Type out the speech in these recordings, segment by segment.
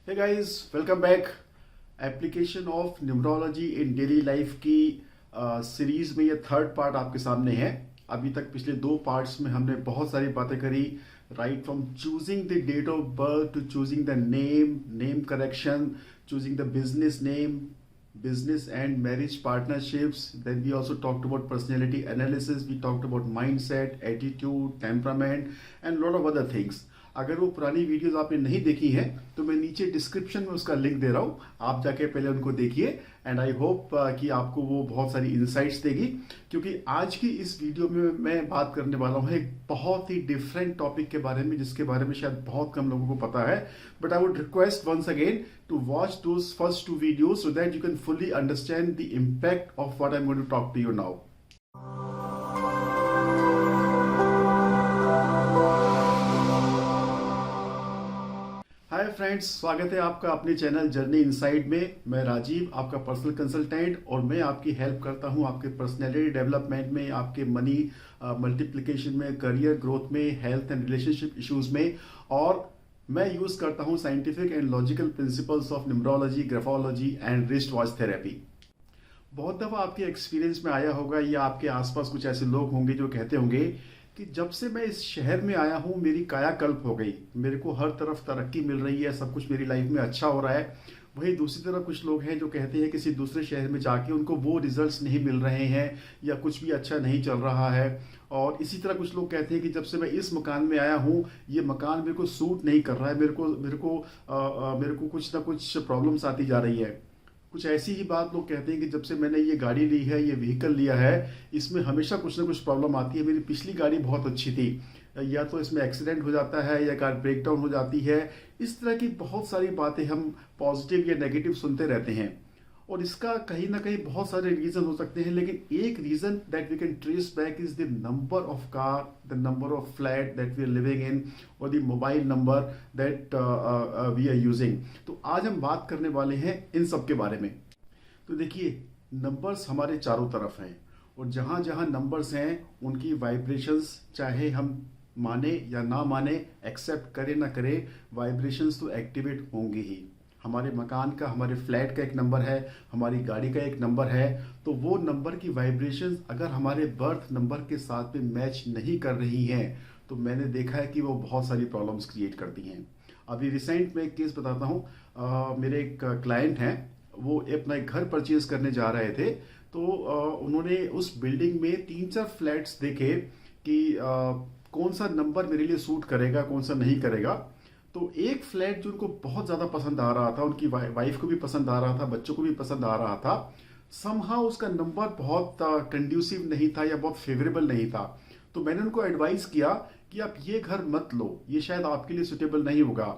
Hey guys, welcome back. Application of numerology in daily life की series में ये third part आपके सामने है। अभी तक पिछले दो पार्ट्स में हमने बहुत सारी बातें करी, right from choosing the date of birth to choosing the name correction, choosing the business name, business and marriage partnerships. Then we also talked about personality analysis, we talked about mindset, attitude, temperament and lot of other things. अगर वो पुरानी videos आपने नहीं देखी हैं तो मैं नीचे डिस्क्रिप्शन में उसका लिंक दे रहा हूँ, आप जाके पहले उनको देखिए एंड आई होप कि आपको वो बहुत सारी इंसाइट्स देगी। क्योंकि आज की इस वीडियो में मैं बात करने वाला हूँ एक बहुत ही डिफरेंट टॉपिक के बारे में, जिसके बारे में शायद बहुत कम लोगों को पता है। But I would request once again to watch those first two videos so that you can fully understand the impact of what I'm going to talk to you now. Hi friends, स्वागत है आपका अपने channel journey inside में। मैं राजीव, आपका personal consultant, और मैं आपकी हेल्प करता हूं आपके पर्सनैलिटी डेवलपमेंट में, आपके मनी मल्टीप्लिकेशन में, करियर ग्रोथ में, हेल्थ एंड रिलेशनशिप इश्यूज में। और मैं यूज करता हूं scientific and logical principles of numerology, graphology and wrist watch therapy. बहुत दफा आपके एक्सपीरियंस में आया होगा या आपके आसपास कुछ ऐसे लोग होंगे जो कहते होंगे कि जब से मैं इस शहर में आया हूं मेरी कायाकल्प हो गई, मेरे को हर तरफ तरक्की मिल रही है, सब कुछ मेरी लाइफ में अच्छा हो रहा है। वहीं दूसरी तरफ कुछ लोग हैं जो कहते हैं किसी दूसरे शहर में जाके उनको वो रिजल्ट्स नहीं मिल रहे हैं या कुछ भी अच्छा नहीं चल रहा है। और इसी तरह कुछ लोग कहते हैं कि जब से मैं इस मकान में आया हूँ ये मकान मेरे को सूट नहीं कर रहा है, मेरे को कुछ ना कुछ प्रॉब्लम्स आती जा रही है। कुछ ऐसी ही बात लोग कहते हैं कि जब से मैंने ये गाड़ी ली है, ये व्हीकल लिया है, इसमें हमेशा कुछ ना कुछ प्रॉब्लम आती है। मेरी पिछली गाड़ी बहुत अच्छी थी, या तो इसमें एक्सीडेंट हो जाता है या कार ब्रेक डाउन हो जाती है। इस तरह की बहुत सारी बातें हम पॉजिटिव या नेगेटिव सुनते रहते हैं, और इसका कहीं ना कहीं बहुत सारे रीजन हो सकते हैं। लेकिन एक reason that we can trace back is the number of car, the number of flat that we are living in, और the mobile number that we are using. तो आज हम बात करने वाले हैं इन सब के बारे में। तो देखिए, नंबर्स हमारे चारों तरफ हैं, और जहाँ जहाँ नंबर्स हैं उनकी वाइब्रेशंस, चाहे हम माने या ना माने, एक्सेप्ट करे ना करे, वाइब्रेशंस तो एक्टिवेट होंगी ही। हमारे मकान का, हमारे फ्लैट का एक नंबर है, हमारी गाड़ी का एक नंबर है। तो वो नंबर की वाइब्रेशंस अगर हमारे बर्थ नंबर के साथ में मैच नहीं कर रही हैं तो मैंने देखा है कि वो बहुत सारी प्रॉब्लम्स क्रिएट करती हैं। अभी रिसेंट में एक केस बताता हूँ। मेरे एक क्लाइंट हैं, वो अपना एक घर परचेज करने जा रहे थे। तो उन्होंने उस बिल्डिंग में 3-4 फ्लैट्स देखे कि कौन सा नंबर मेरे लिए सूट करेगा, कौन सा नहीं करेगा। तो एक फ्लैट जो उनको बहुत ज़्यादा पसंद आ रहा था, उनकी वाइफ को भी पसंद आ रहा था, बच्चों को भी पसंद आ रहा था, समहाउ उसका नंबर बहुत कंड्यूसिव नहीं था या बहुत फेवरेबल नहीं था। तो मैंने उनको एडवाइस किया कि आप ये घर मत लो, ये शायद आपके लिए सुटेबल नहीं होगा।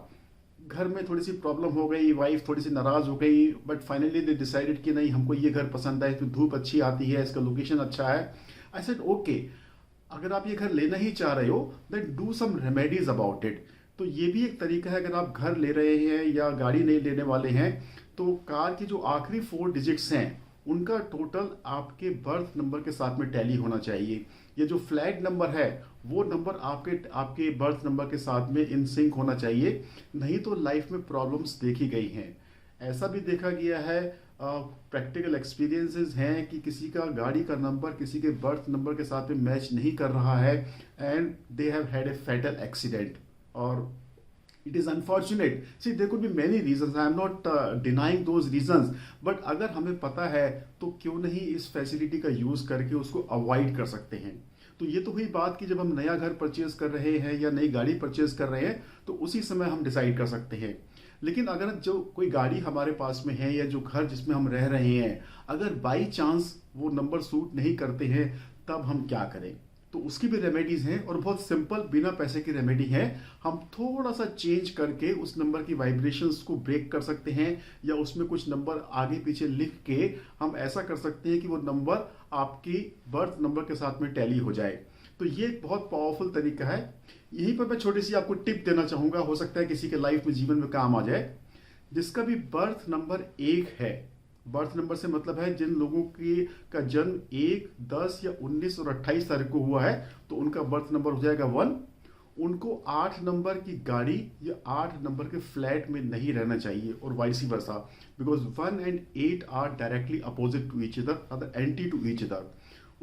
घर में थोड़ी सी प्रॉब्लम हो गई, वाइफ थोड़ी सी नाराज हो गई, बट फाइनली दे डिसाइडेड कि नहीं, हमको ये घर पसंद है, इसमें धूप अच्छी आती है, इसका लोकेशन अच्छा है। आई सेड ओके, अगर आप ये घर लेना ही चाह रहे हो then do some remedies about it. तो ये भी एक तरीका है, अगर आप घर ले रहे हैं या गाड़ी नहीं लेने वाले हैं तो कार की जो आखिरी 4 डिजिट्स हैं उनका टोटल आपके बर्थ नंबर के साथ में टैली होना चाहिए। ये जो फ्लैट नंबर है वो नंबर आपके बर्थ नंबर के साथ में इन सिंक होना चाहिए, नहीं तो लाइफ में प्रॉब्लम्स देखी गई हैं। ऐसा भी देखा गया है, प्रैक्टिकल एक्सपीरियंसेस हैं कि किसी का गाड़ी का नंबर किसी के बर्थ नंबर के साथ में मैच नहीं कर रहा है and they have had a fatal accident. और it is unfortunate. See, there could be many reasons. I am not denying those reasons. But अगर हमें पता है तो क्यों नहीं इस फैसिलिटी का यूज करके उसको अवॉइड कर सकते हैं। तो ये तो हुई बात कि जब हम नया घर परचेज कर रहे हैं या नई गाड़ी परचेज कर रहे हैं तो उसी समय हम डिसाइड कर सकते हैं। लेकिन अगर जो कोई गाड़ी हमारे पास में है या जो घर जिसमें हम रह रहे हैं, अगर बाई चांस वो नंबर सूट नहीं करते हैं तब हम क्या करें। तो उसकी भी रेमेडीज हैं, और बहुत सिंपल बिना पैसे की रेमेडी है। हम थोड़ा सा चेंज करके उस नंबर की वाइब्रेशंस को ब्रेक कर सकते हैं, या उसमें कुछ नंबर आगे पीछे लिख के हम ऐसा कर सकते हैं कि वो नंबर आपकी बर्थ नंबर के साथ में टैली हो जाए। तो ये एक बहुत पावरफुल तरीका है। यहीं पर मैं छोटी सी आपको टिप देना चाहूंगा, हो सकता है किसी के लाइफ में, जीवन में काम आ जाए। जिसका भी बर्थ नंबर 1 है, बर्थ नंबर से मतलब है जिन लोगों की का जन्म 1, 10 या 19 और 28 तारीख को हुआ है, तो उनका बर्थ नंबर हो जाएगा 1। उनको 8 नंबर की गाड़ी या 8 नंबर के फ्लैट में नहीं रहना चाहिए, और vice versa, because 1 and 8 are directly opposite to each other, anti to each other.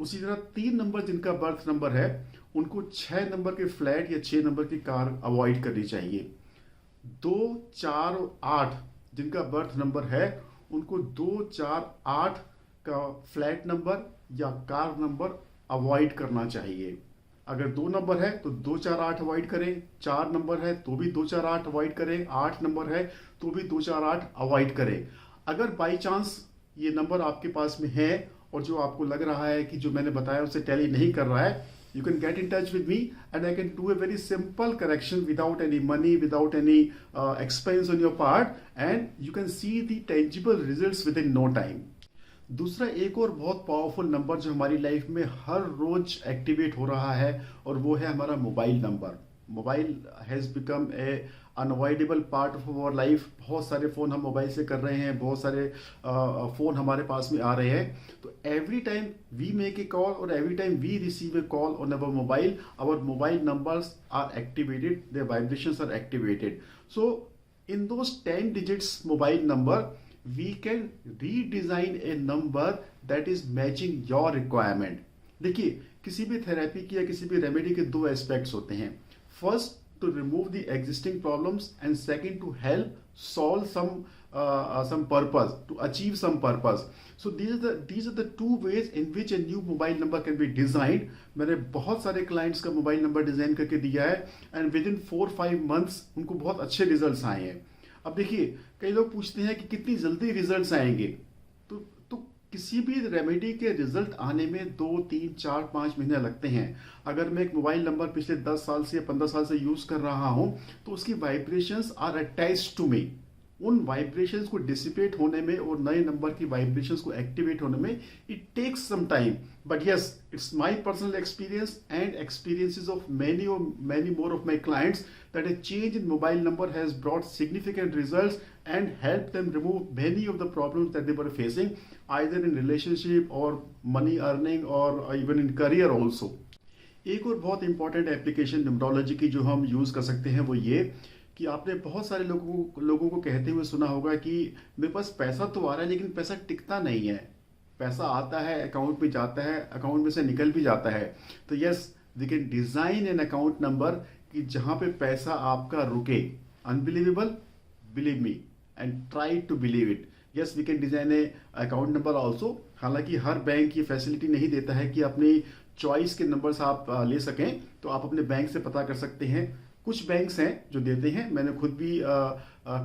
उसी तरह 3 नंबर जिनका बर्थ नंबर है उनको 6 नंबर के फ्लैट या 6 नंबर की कार अवॉइड करनी चाहिए। 2, 4 और 8 जिनका बर्थ नंबर है उनको 2, 4, 8 का फ्लैट नंबर या कार नंबर अवॉइड करना चाहिए। अगर 2 नंबर है तो 2, 4, 8 अवॉइड करें, 4 नंबर है तो भी 2, 4, 8 अवॉइड करें, 8 नंबर है तो भी 2, 4, 8 अवॉइड करें। अगर बाई चांस ये नंबर आपके पास में है और जो आपको लग रहा है कि जो मैंने बताया उससे टैली नहीं कर रहा है, you can get in touch with me and I can do a very simple correction without any money, without any expense on your part, and you can see the tangible results within no time. दूसरा एक और बहुत powerful number जो हमारी life में हर रोज activate हो रहा है और वो है हमारा mobile number. Mobile has become a unavoidable part of our life. बहुत सारे फ़ोन हम मोबाइल से कर रहे हैं, बहुत सारे फ़ोन हमारे पास में आ रहे हैं। तो every time we make a call और every time we receive a call on our mobile numbers are activated, their vibrations are activated. So in those 10 digits mobile number we can redesign a number that is matching your requirement. देखिए, किसी भी therapy की या किसी भी remedy के 2 aspects होते हैं। First, to remove the existing problems, and second, to help solve some purpose, to achieve some purpose. So these are the 2 ways in which a new mobile number can be designed. मैंने बहुत सारे clients का mobile number design करके दिया है and with in 4-5 months उनको बहुत अच्छे रिजल्ट्स आए हैं। अब देखिए, कई लोग पूछते हैं कि कितनी जल्दी रिजल्ट्स आएंगे। तो किसी भी रेमेडी के रिजल्ट आने में 2, 3, 4, 5 महीने लगते हैं। अगर मैं एक मोबाइल नंबर पिछले 10 साल से या 15 साल से यूज कर रहा हूं तो उसकी vibrations are attached to me. उन वाइब्रेशंस को डिसिपेट होने में और नए नंबर की वाइब्रेशंस को एक्टिवेट होने में it takes some time, but yes, it's my personal experience and experiences of many more of my clients that a change in mobile number has brought significant results and helped them remove many of the problems that they were facing, either in relationship or money earning or even in career also. एक और बहुत important application numerology की जो हम use कर सकते हैं वो ये कि आपने बहुत सारे लोगों को कहते हुए सुना होगा कि मेरे पास पैसा तो आ रहा है लेकिन पैसा टिकता नहीं है। पैसा आता है, अकाउंट में जाता है, अकाउंट में से निकल भी जाता है। तो yes, we can design an account number कि जहां पे पैसा आपका रुके। Unbelievable, believe me and try to believe it. Yes, we can design a account number also. हालांकि हर बैंक ये फैसिलिटी नहीं देता है कि अपनी चॉइस के नंबर्स आप ले सकें, तो आप अपने बैंक से पता कर सकते हैं। कुछ बैंक्स हैं जो देते हैं। मैंने खुद भी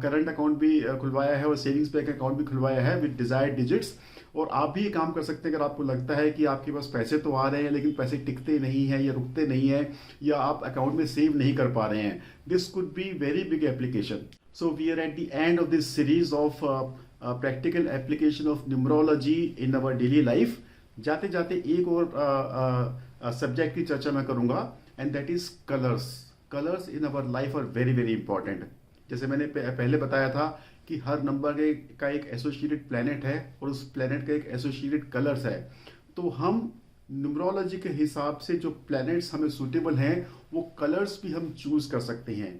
करंट अकाउंट भी खुलवाया है और सेविंग्स बैंक अकाउंट भी खुलवाया है विद डिजायर्ड डिजिट्स। और आप भी ये काम कर सकते हैं अगर आपको लगता है कि आपके पास पैसे तो आ रहे हैं लेकिन पैसे टिकते नहीं हैं या रुकते नहीं हैं या आप अकाउंट में सेव नहीं कर पा रहे हैं। This could be very big application. So we are at the end of this series of practical application of numerology in our daily life. जाते जाते एक और सब्जेक्ट की चर्चा मैं करूंगा and that is colours. Colours in our life are very very important. जैसे मैंने पहले बताया था कि हर नंबर का एक एसोसिएटेड प्लैनेट है और उस प्लैनेट का एक एसोसिएटेड कलर्स है। तो हम न्यूमरोलॉजी के हिसाब से जो प्लैनेट्स हमें सूटेबल हैं वो कलर्स भी हम चूज कर सकते हैं।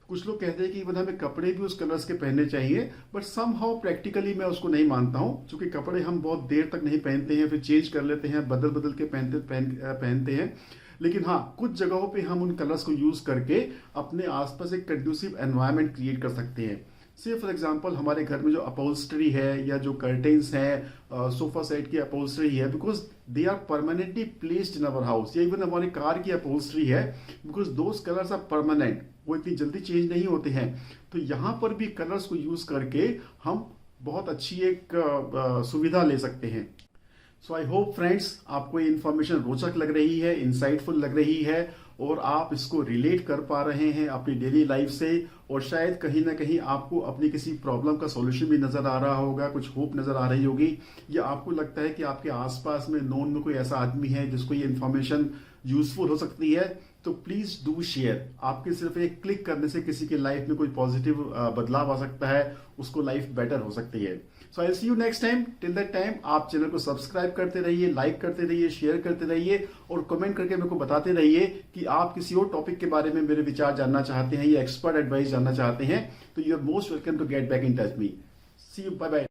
कुछ लोग कहते हैं कि हमें कपड़े भी उस कलर्स के पहनने चाहिए, बट सम हाउ प्रैक्टिकली मैं उसको नहीं मानता हूं, क्योंकि कपड़े हम बहुत देर तक नहीं पहनते हैं, फिर चेंज कर लेते हैं, बदल बदल के पहनते हैं। लेकिन हाँ, कुछ जगहों पे हम उन कलर्स को यूज करके अपने आसपास एक कंड्यूसिव एनवायरनमेंट क्रिएट कर सकते हैं। से फॉर एग्जांपल हमारे घर में जो अपहोल्स्ट्री है या जो कर्टेन्स हैं, सोफा सेट की अपहोल्स्ट्री है, because they are permanently placed in our house, या इवन हमारी कार की अपहोल्स्ट्री है, because those colours are permanent, वो इतनी जल्दी चेंज नहीं होते हैं। तो यहाँ पर भी कलर्स को यूज करके हम बहुत अच्छी एक सुविधा ले सकते हैं। सो आई होप फ्रेंड्स आपको ये इन्फॉर्मेशन रोचक लग रही है, इंसाइटफुल लग रही है और आप इसको रिलेट कर पा रहे हैं अपनी डेली लाइफ से, और शायद कहीं ना कहीं आपको अपनी किसी प्रॉब्लम का सॉल्यूशन भी नजर आ रहा होगा, कुछ होप नजर आ रही होगी, या आपको लगता है कि आपके आसपास में नोन में कोई ऐसा आदमी है जिसको ये इन्फॉर्मेशन यूजफुल हो सकती है। तो प्लीज डू शेयर। आपके सिर्फ एक क्लिक करने से किसी की लाइफ में कोई पॉजिटिव बदलाव आ सकता है, उसको लाइफ बेटर हो सकती है। So I see you next time. Till that time आप चैनल को सब्सक्राइब करते रहिए, लाइक करते रहिए, शेयर करते रहिए और कमेंट करके मेरे को बताते रहिए कि आप किसी और टॉपिक के बारे में मेरे विचार जानना चाहते हैं या एक्सपर्ट एडवाइस जानना चाहते हैं। तो you are most welcome to get back in touch me. See you, bye bye.